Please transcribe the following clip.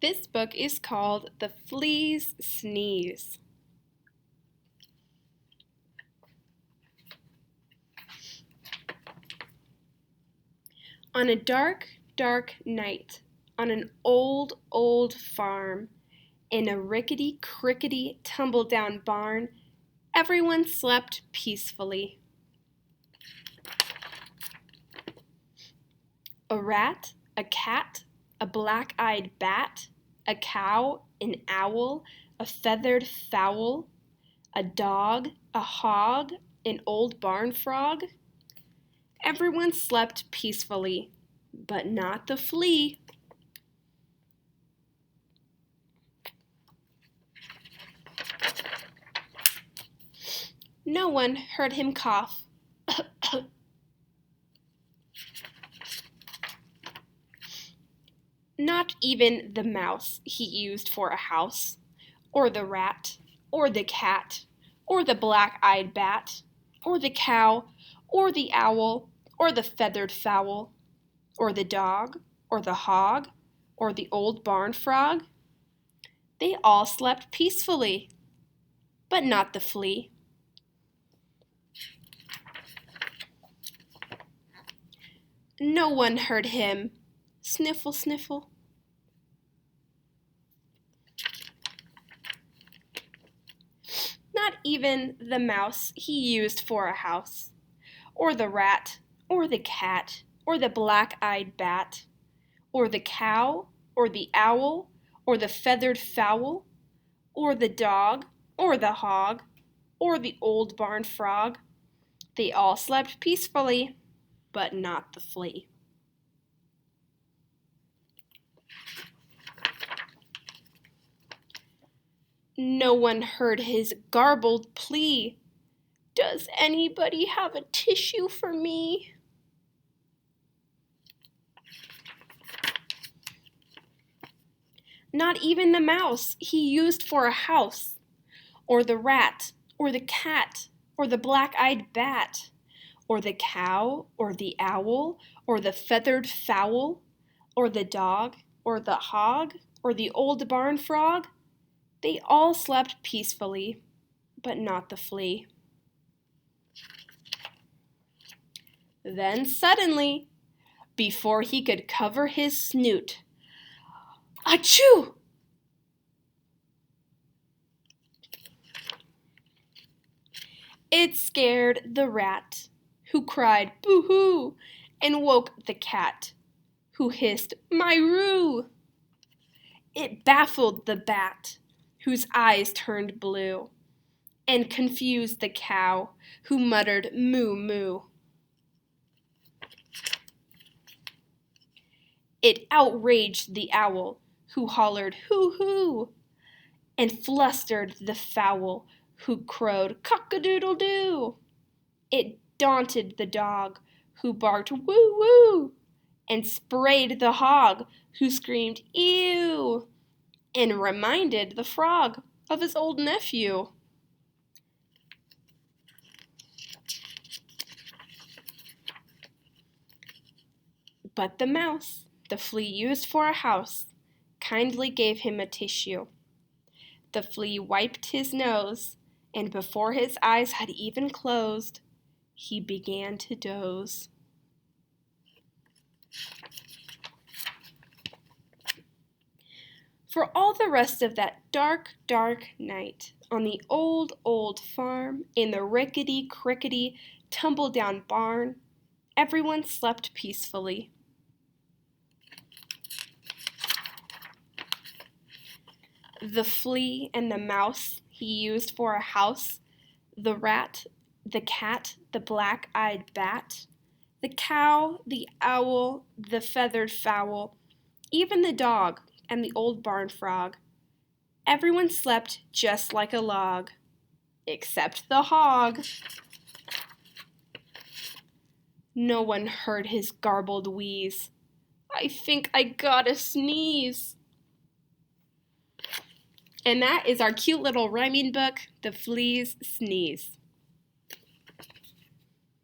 This book is called The Flea's Sneeze. On a dark, dark night, on an old, old farm, in a rickety, crickety, tumble-down barn, everyone slept peacefully. A rat, a cat, a black-eyed bat, a cow, an owl, a feathered fowl, a dog, a hog, an old barn frog. Everyone slept peacefully, but not the flea. No one heard him cough. Not even the mouse he used for a house, or the rat, or the cat, or the black-eyed bat, or the cow, or the owl, or the feathered fowl, or the dog, or the hog, or the old barn frog. They all slept peacefully, but not the flea. No one heard him sniffle, sniffle. Not even the mouse he used for a house, or the rat, or the cat, or the black-eyed bat, or the cow, or the owl, or the feathered fowl, or the dog, or the hog, or the old barn frog. They all slept peacefully, but not the flea. No one heard his garbled plea. Does anybody have a tissue for me? Not even the mouse he used for a house, or the rat, or the cat, or the black-eyed bat, or the cow, or the owl, or the feathered fowl, or the dog, or the hog, or the old barn frog. They all slept peacefully, but not the flea. Then suddenly, before he could cover his snoot, achoo! It scared the rat, who cried boo-hoo, and woke the cat, who hissed my-roo. It baffled the bat, whose eyes turned blue, and confused the cow, who muttered moo-moo. It outraged the owl, who hollered hoo-hoo, and flustered the fowl, who crowed cock-a-doodle-doo. It daunted the dog, who barked woo-woo, and sprayed the hog, who screamed ew, and reminded the frog of his old nephew. But the mouse the flea used for a house kindly gave him a tissue. The flea wiped his nose, and before his eyes had even closed, he began to doze. For all the rest of that dark, dark night, on the old, old farm, in the rickety, crickety, tumble-down barn, everyone slept peacefully. The flea and the mouse he used for a house, the rat, the cat, the black-eyed bat, the cow, the owl, the feathered fowl, even the dog and the old barn frog. Everyone slept just like a log, except the hog. No one heard his garbled wheeze. I think I gotta sneeze. And that is our cute little rhyming book, The Flea's Sneeze.